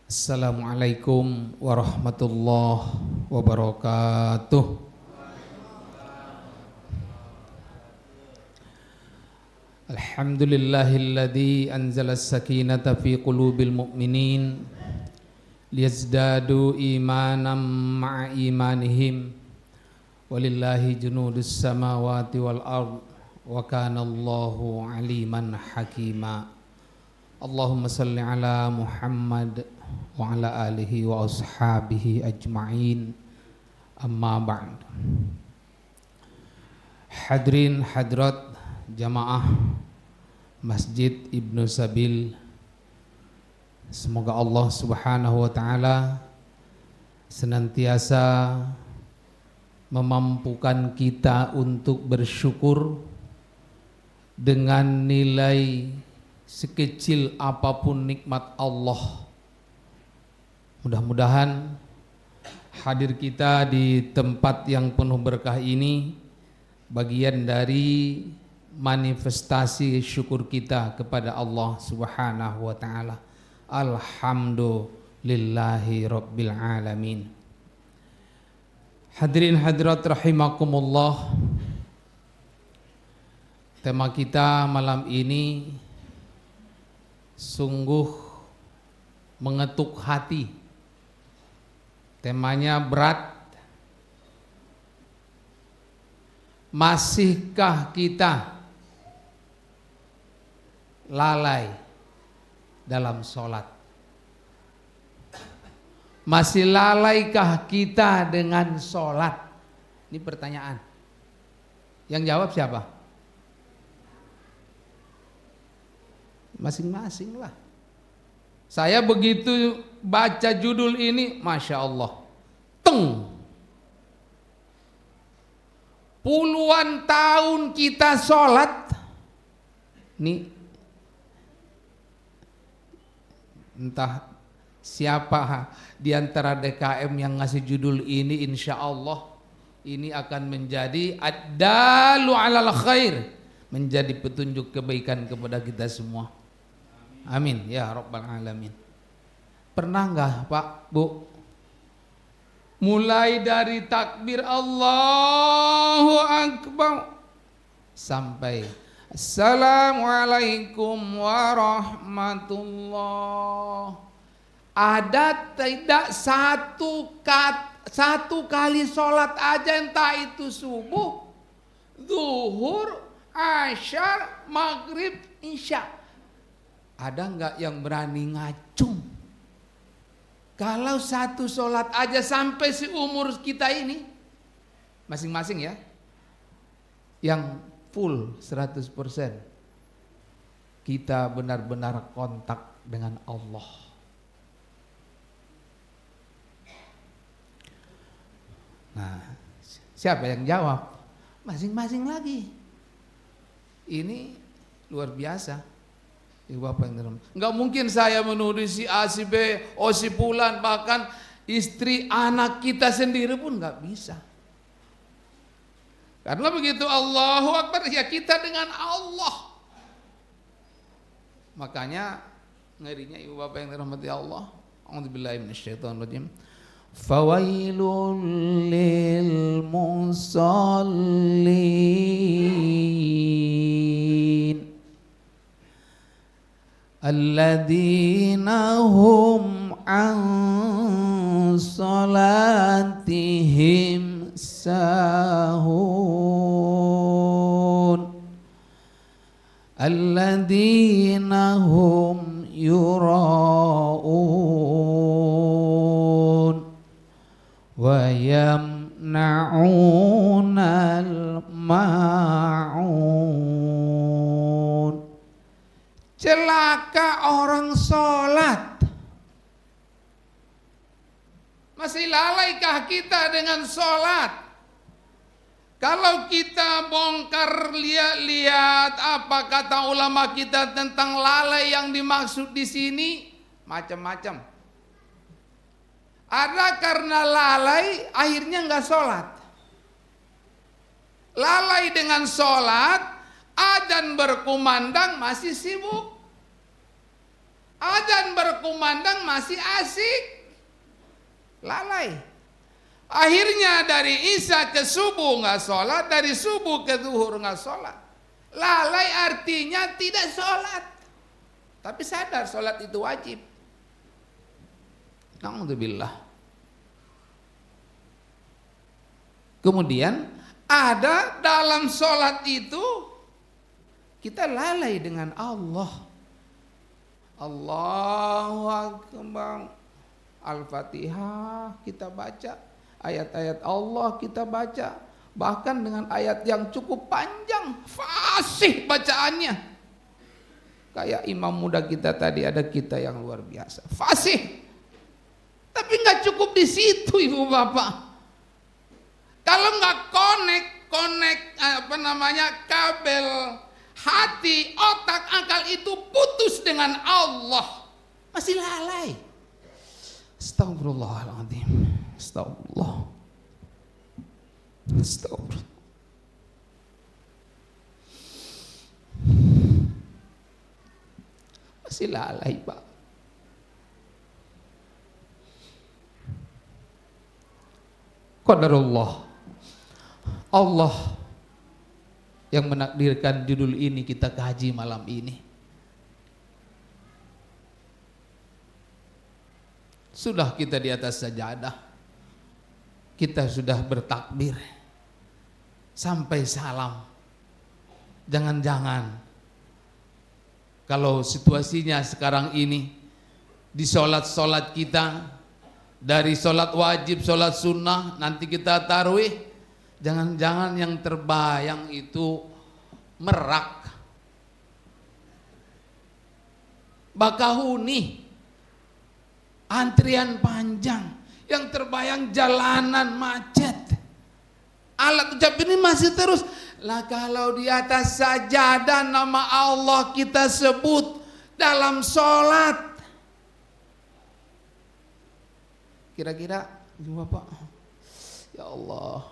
Assalamualaikum warahmatullahi wabarakatuh. Alhamdulillahilladzi anzala as-sakinata fi qulubil mu'minin liyazdadu imanan ma'a imanihim walillahi junudus samawati wal ard wa kana Allahu aliman hakima. Allahumma salli ala Muhammad wa ala alihi wa ashabihi ajma'in, amma ba'd. Hadirin hadirat jamaah Masjid Ibnu Sabil, semoga Allah subhanahu wa ta'ala senantiasa memampukan kita untuk bersyukur dengan nilai sekecil apapun nikmat Allah. Mudah-mudahan hadir kita di tempat yang penuh berkah ini bagian dari manifestasi syukur kita kepada Allah Subhanahu wa taala. Alhamdulillahi rabbil alamin. Hadirin hadirat rahimakumullah. Tema kita malam ini sungguh mengetuk hati. Temanya berat. Masihkah kita lalai dalam sholat? Masih lalaikah kita dengan sholat? Ini pertanyaan. Yang jawab siapa? Masing-masing lah. Saya begitu baca judul ini, Masya Allah, puluhan tahun kita sholat. Nih, entah siapa di antara DKM yang ngasih judul ini, insya Allah ini akan menjadi ad-dalu alal khair, menjadi petunjuk kebaikan kepada kita semua. Amin ya rabbal alamin. Pernah enggak Pak, Bu, mulai dari takbir Allahu Akbar sampai Assalamualaikum warahmatullah, ada tidak satu kali sholat aja, entah itu subuh, zuhur, asyar, maghrib, isya, ada enggak yang berani ngacung? Kalau satu sholat aja sampai seumur kita ini, masing-masing ya, yang full 100%, kita benar-benar kontak dengan Allah. Nah, siapa yang jawab? Masing-masing lagi. Ini luar biasa. Ibu bapak yang dirahmati, enggak mungkin saya menuduh si A, si B, oh si Fulan, bahkan istri anak kita sendiri pun enggak bisa. Karena begitu Allahu Akbar, ya kita dengan Allah. Makanya ngerinya ibu bapak yang dirahmati Allah. A'udzubillahi minasyaitonirrajim. Fawailul lil musallin alladzina hum an salatihim sahun alladzina hum yura'un wa yamna'unal ma'un. Celaka orang sholat. Masih lalaikah kita dengan sholat? Kalau kita bongkar lihat apa kata ulama kita tentang lalai yang dimaksud di sini, macam-macam. Ada karena lalai akhirnya nggak sholat. Lalai dengan sholat, adzan berkumandang masih sibuk. Adzan berkumandang masih asik, lalai. Akhirnya dari Isya ke subuh nggak sholat, dari subuh ke zuhur nggak sholat. Lalai artinya tidak sholat, tapi sadar sholat itu wajib. Alhamdulillah. Kemudian ada dalam sholat itu kita lalai dengan Allah. Allahu Akbar, Al-Fatihah kita baca, ayat-ayat Allah kita baca, bahkan dengan ayat yang cukup panjang, fasih bacaannya. Kayak imam muda kita tadi, ada kita yang luar biasa, fasih. Tapi nggak cukup di situ ibu bapak. Kalau nggak connect kabel hati, otak, akal itu putus dengan Allah, masih lalai. Astagfirullahaladzim. Astagfirullah. Astagfirullah. Masih lalai Pak. Qadarullah. Allah yang menakdirkan judul ini kita kaji malam ini. Sudah kita di atas sajadah, kita sudah bertakbir sampai salam. Jangan-jangan kalau situasinya sekarang ini di sholat-sholat kita, dari sholat wajib, sholat sunnah, nanti kita tarawih, jangan-jangan yang terbayang itu merak, Bakahuni, antrian panjang, yang terbayang jalanan macet. Alat ucap ini masih terus. Lah kalau di atas sajadah nama Allah kita sebut dalam sholat, kira-kira Bapak, ya Allah,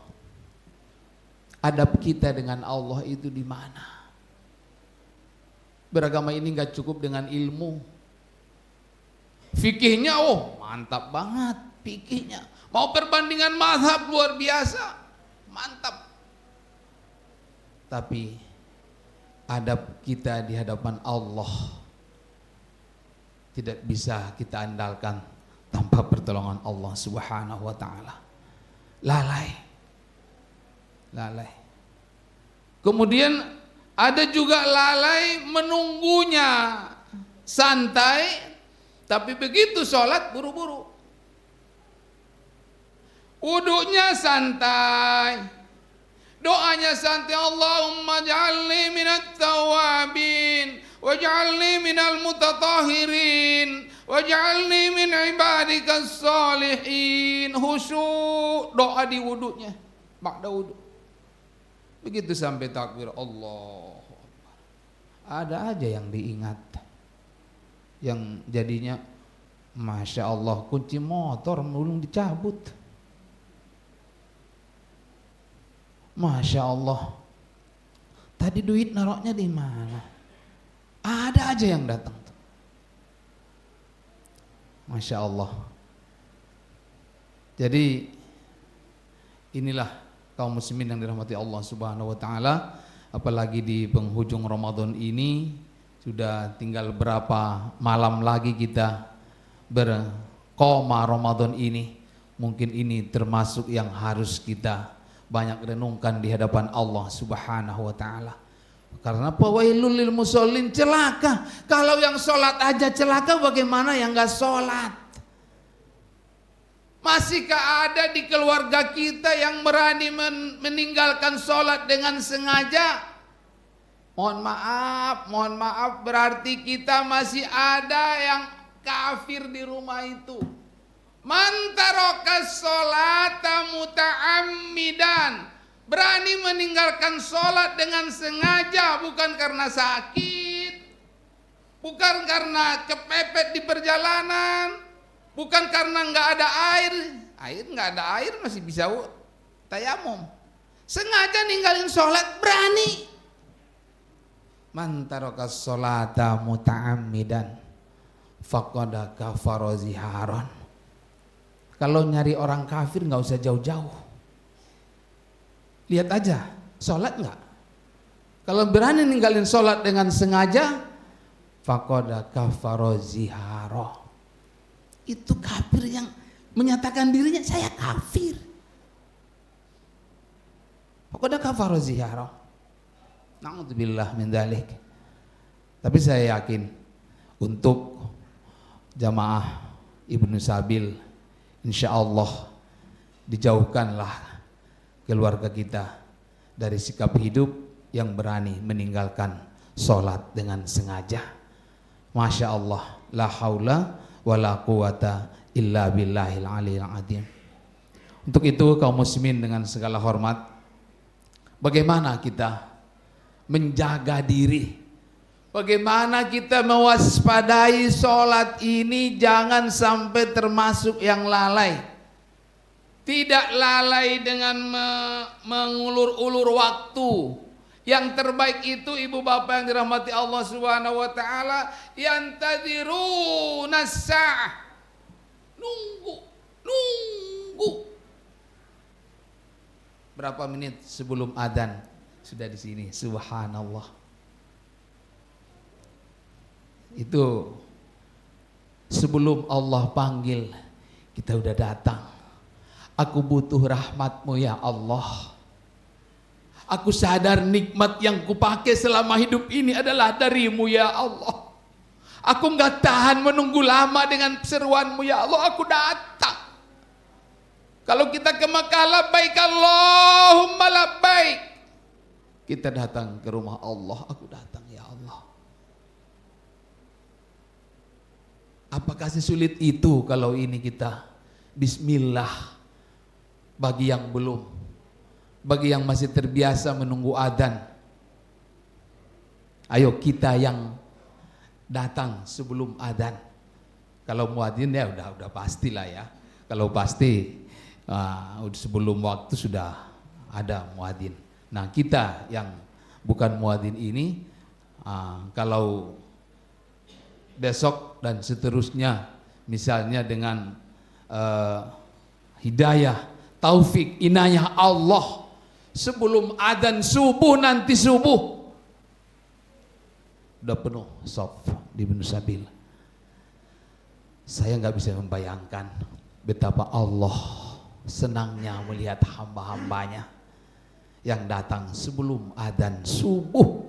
adab kita dengan Allah itu di mana? Beragama ini nggak cukup dengan ilmu. Fikihnya, oh mantap banget fikihnya. Mau perbandingan mazhab luar biasa, mantap. Tapi adab kita di hadapan Allah tidak bisa kita andalkan tanpa pertolongan Allah Subhanahu wa taala. Lalai. Lalai. Kemudian ada juga lalai menunggunya, santai, tapi begitu sholat buru-buru. Wudunya santai, doanya santai. Allahumma ja'alni minat tawabin waj'alni minal mutatahirin waj'alni min ibadikas salihin. Khusyuk doa di wudunya, ba'da wudu. Begitu sampai takbir Allah, ada aja yang diingat, yang jadinya Masya Allah kunci motor belum dicabut. Masya Allah, tadi duit naroknya di mana? Ada aja yang datang. Masya Allah. Jadi inilah kaum muslimin yang dirahmati Allah Subhanahu wa taala, apalagi di penghujung Ramadan ini, sudah tinggal berapa malam lagi kita berqoma Ramadan ini. Mungkin ini termasuk yang harus kita banyak renungkan di hadapan Allah Subhanahu wa taala. Karena fawailul lil musallin, celaka. Kalau yang sholat aja celaka, bagaimana yang enggak sholat? Masihkah ada di keluarga kita yang berani meninggalkan sholat dengan sengaja? Mohon maaf, berarti kita masih ada yang kafir di rumah itu. Man tarokas sholata muta'ammidan, berani meninggalkan sholat dengan sengaja, bukan karena sakit, bukan karena kepepet di perjalanan, bukan karena nggak ada air. Nggak ada air masih bisa tayamum. Sengaja ninggalin sholat, berani. Man tarokas sholata muta'ammidan faqad kafara ziharan. Kalau nyari orang kafir nggak usah jauh-jauh. Lihat aja, sholat nggak? Kalau berani ninggalin sholat dengan sengaja, faqad kafara zihara. Itu kafir yang menyatakan dirinya saya kafir. Faqad kafara zihara. Na'udzubillah min dzalik. Tapi saya yakin untuk jamaah Ibnu Sabil, insya Allah dijauhkanlah keluarga kita dari sikap hidup yang berani meninggalkan sholat dengan sengaja. Masya Allah, la haula wa la quwata illa billahil aliyil azim. Untuk itu kaum muslimin, dengan segala hormat, bagaimana kita menjaga diri, bagaimana kita mewaspadai sholat ini jangan sampai termasuk yang lalai. Tidak lalai dengan mengulur-ulur waktu. Yang terbaik itu ibu bapak yang dirahmati Allah Subhanahu wa taala, yantadziruna as-sa'ah. Nunggu. Berapa menit sebelum adzan sudah di sini. Subhanallah. Itu sebelum Allah panggil kita udah datang. Aku butuh rahmat-Mu ya Allah. Aku sadar nikmat yang kupakai selama hidup ini adalah dari-Mu ya Allah. Aku nggak tahan menunggu lama dengan seruan-Mu ya Allah. Aku datang. Kalau kita ke Mekah, labbaik Allahumma labbaik. Kita datang ke rumah Allah. Aku datang ya Allah. Apakah sesulit itu kalau ini kita bismillah? Bagi yang belum, bagi yang masih terbiasa menunggu adzan, ayo kita yang datang sebelum adzan. Kalau muadzin ya udah pastilah ya. Kalau pasti sebelum waktu sudah ada muadzin. Nah kita yang bukan muadzin ini, kalau besok dan seterusnya, misalnya dengan hidayah, taufik, inayah Allah, sebelum adzan subuh, nanti subuh udah penuh shaf di Ibnu Sabil. Saya nggak bisa membayangkan betapa Allah senangnya melihat hamba-hambanya yang datang sebelum adzan subuh,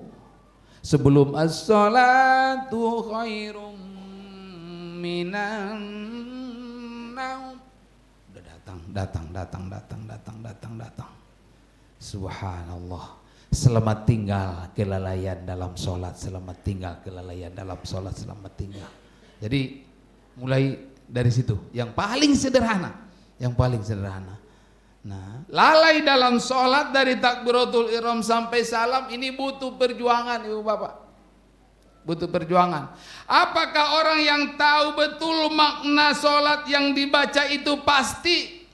sebelum as-salatu khairum minan naum. Datang. Subhanallah. Selamat tinggal kelalaian dalam sholat, selamat tinggal kelalaian dalam sholat, selamat tinggal. Jadi mulai dari situ, yang paling sederhana. Nah, lalai dalam sholat dari takbiratul ihram sampai salam ini butuh perjuangan, ibu bapak. Butuh perjuangan. Apakah orang yang tahu betul makna sholat yang dibaca itu pasti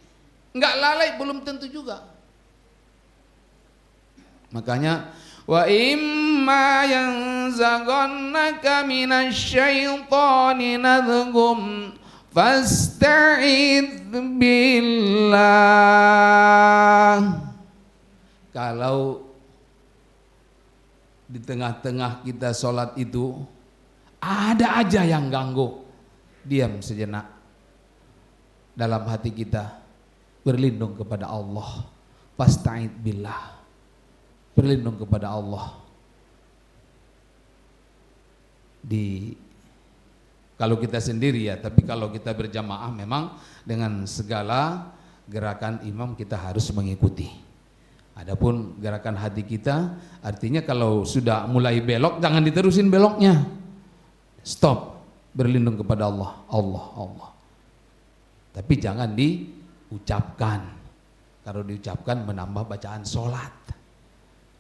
nggak lalai? Belum tentu juga. Makanya wa imma yanzaghannaka minasyaitani nazghum fasta'idz billah. Kalau di tengah-tengah kita sholat itu ada aja yang ganggu, diam sejenak. Dalam hati kita berlindung kepada Allah. Fasta'idz billah. Berlindung kepada Allah. Kalau kita sendiri ya, tapi kalau kita berjamaah memang dengan segala gerakan imam kita harus mengikuti. Adapun gerakan hati kita, artinya kalau sudah mulai belok jangan diterusin beloknya. Stop, berlindung kepada Allah. Tapi jangan diucapkan. Kalau diucapkan menambah bacaan sholat.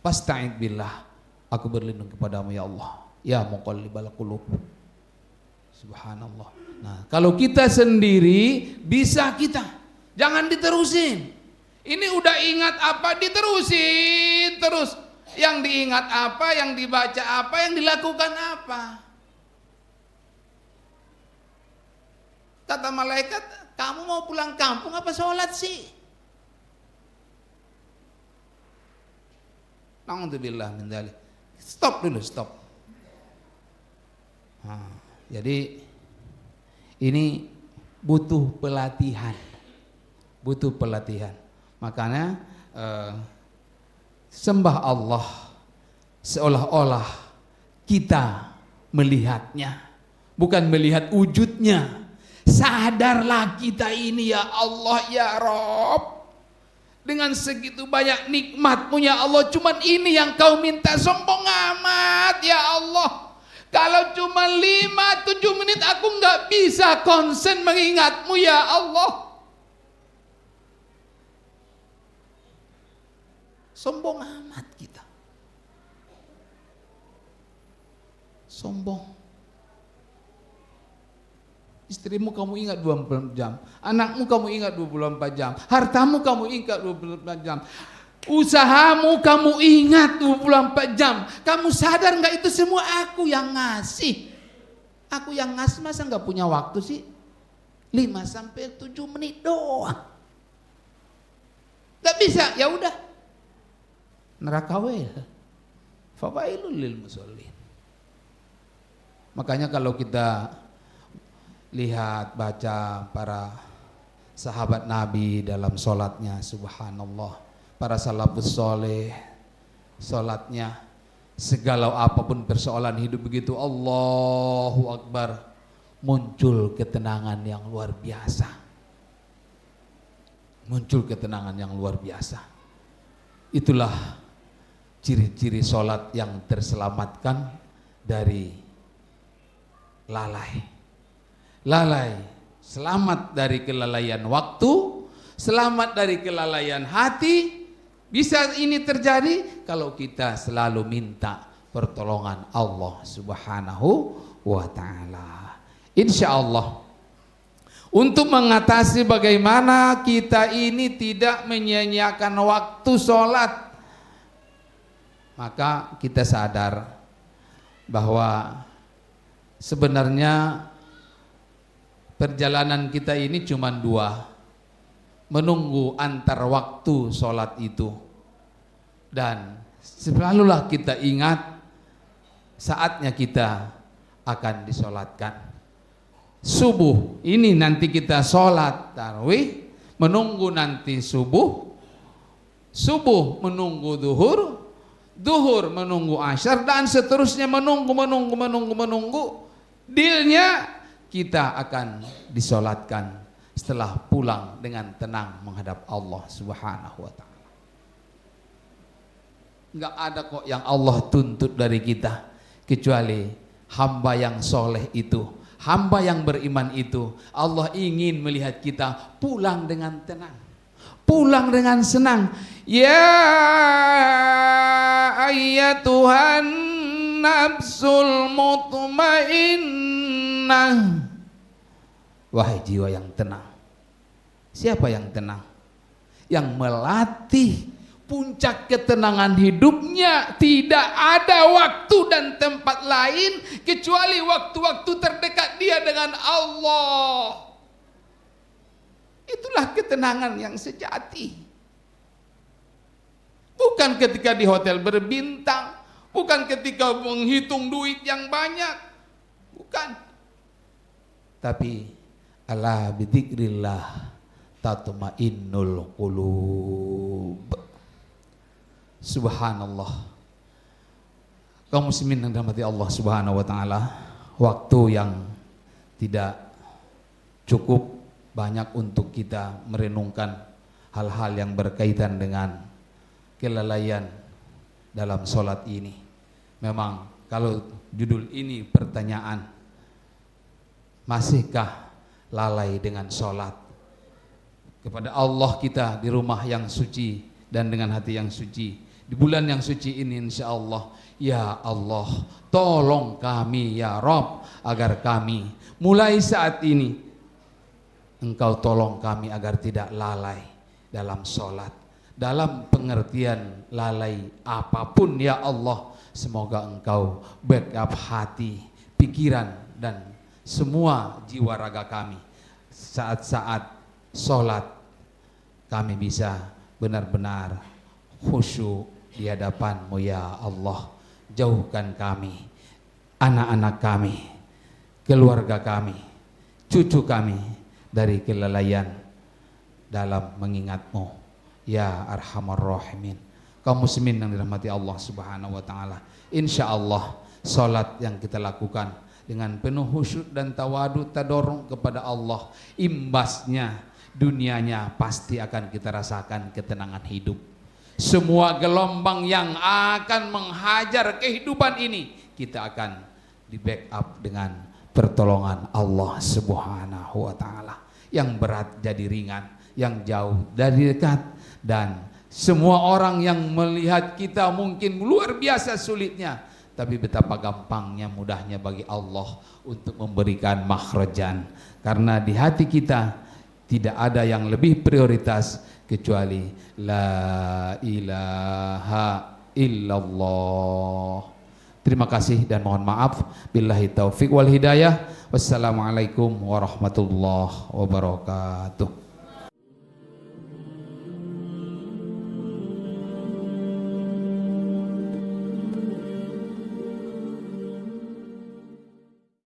Fasta'idz billah, aku berlindung kepadamu ya Allah. Ya muqallibal qulub. Subhanallah. Nah, kalau kita sendiri bisa kita, jangan diterusin. Ini udah ingat apa diterusin terus. Yang diingat apa, yang dibaca apa, yang dilakukan apa. Kata malaikat, kamu mau pulang kampung apa sholat sih? Na'udzubillah min dzalik. Stop dulu, stop. Nah, jadi ini butuh pelatihan. Butuh pelatihan. Makanya sembah Allah seolah-olah kita melihatnya, bukan melihat wujudnya. Sadarlah kita ini ya Allah ya Rob, dengan segitu banyak nikmatmu ya Allah, cuman ini yang kau minta. Sombong amat ya Allah, kalau cuma 5-7 menit aku nggak bisa konsen mengingatmu ya Allah. Sombong amat kita, sombong. Istrimu kamu ingat 24 jam, anakmu kamu ingat 24 jam, hartamu kamu ingat 24 jam, usahamu kamu ingat 24 jam. Kamu sadar nggak itu semua aku yang ngasih? Aku yang ngasih, masa nggak punya waktu sih? 5-7 menit doang. Nggak bisa, ya udah. Neraka wel. Fawailul lil musallin. Makanya kalau kita lihat, baca para sahabat Nabi dalam sholatnya, subhanallah, para salafus soleh, sholatnya segalau apapun persoalan hidup begitu, Allahu Akbar, muncul ketenangan yang luar biasa. Muncul ketenangan yang luar biasa. Itulah ciri-ciri sholat yang terselamatkan dari lalai. Lalai, selamat dari kelalaian waktu, selamat dari kelalaian hati. Bisa ini terjadi kalau kita selalu minta pertolongan Allah Subhanahu wa ta'ala. Insya Allah, untuk mengatasi bagaimana kita ini tidak menyia-nyiakan waktu sholat, maka kita sadar bahwa sebenarnya perjalanan kita ini cuma 2, menunggu antar waktu sholat itu, dan selalulah kita ingat saatnya kita akan disolatkan. Subuh ini nanti kita sholat tarawih, menunggu nanti subuh, subuh menunggu duhur, duhur menunggu asyar, dan seterusnya menunggu. Dealnya kita akan disolatkan setelah pulang dengan tenang menghadap Allah Subhanahu wa ta'ala. Enggak ada kok yang Allah tuntut dari kita kecuali hamba yang soleh itu, hamba yang beriman itu. Allah ingin melihat kita pulang dengan tenang, pulang dengan senang. Ya ayyatuhan nafsul mutmainnah, wahai jiwa yang tenang. Siapa yang tenang? Yang melatih puncak ketenangan hidupnya. Tidak ada waktu dan tempat lain kecuali waktu-waktu terdekat dia dengan Allah. Itulah ketenangan yang sejati. Bukan ketika di hotel berbintang, bukan ketika menghitung duit yang banyak, bukan. Tapi ala bidzikrillah tatmainnul qulub. Subhanallah. Kaum muslimin yang dirahmati Allah Subhanahu wa taala, waktu yang tidak cukup banyak untuk kita merenungkan hal-hal yang berkaitan dengan kelalaian dalam sholat ini. Memang kalau judul ini pertanyaan, masihkah lalai dengan sholat? Kepada Allah kita di rumah yang suci dan dengan hati yang suci, di bulan yang suci ini insya Allah, ya Allah tolong kami ya Rob, agar kami mulai saat ini Engkau tolong kami agar tidak lalai dalam sholat, dalam pengertian lalai apapun ya Allah. Semoga Engkau backup hati, pikiran dan semua jiwa raga kami saat-saat sholat kami bisa benar-benar khusyuk di hadapan-Mu ya Allah. Jauhkan kami, anak-anak kami, keluarga kami, cucu kami dari kelalaian dalam mengingat-Mu ya Arhamar Rahimin. Kaum muslimin yang dirahmati Allah Subhanahu wa taala, insyaallah salat yang kita lakukan dengan penuh khusyuk dan tawadu tadorong kepada Allah, imbasnya dunianya pasti akan kita rasakan ketenangan hidup. Semua gelombang yang akan menghajar kehidupan ini kita akan di backup dengan pertolongan Allah Subhanahu wa taala. Yang berat jadi ringan, yang jauh dari dekat, dan semua orang yang melihat kita mungkin luar biasa sulitnya, tapi betapa gampangnya, mudahnya bagi Allah untuk memberikan makhrajan. Karena di hati kita tidak ada yang lebih prioritas kecuali la ilaha illallah. Terima kasih dan mohon maaf. Billahi taufik wal hidayah. Wassalamualaikum warahmatullahi wabarakatuh.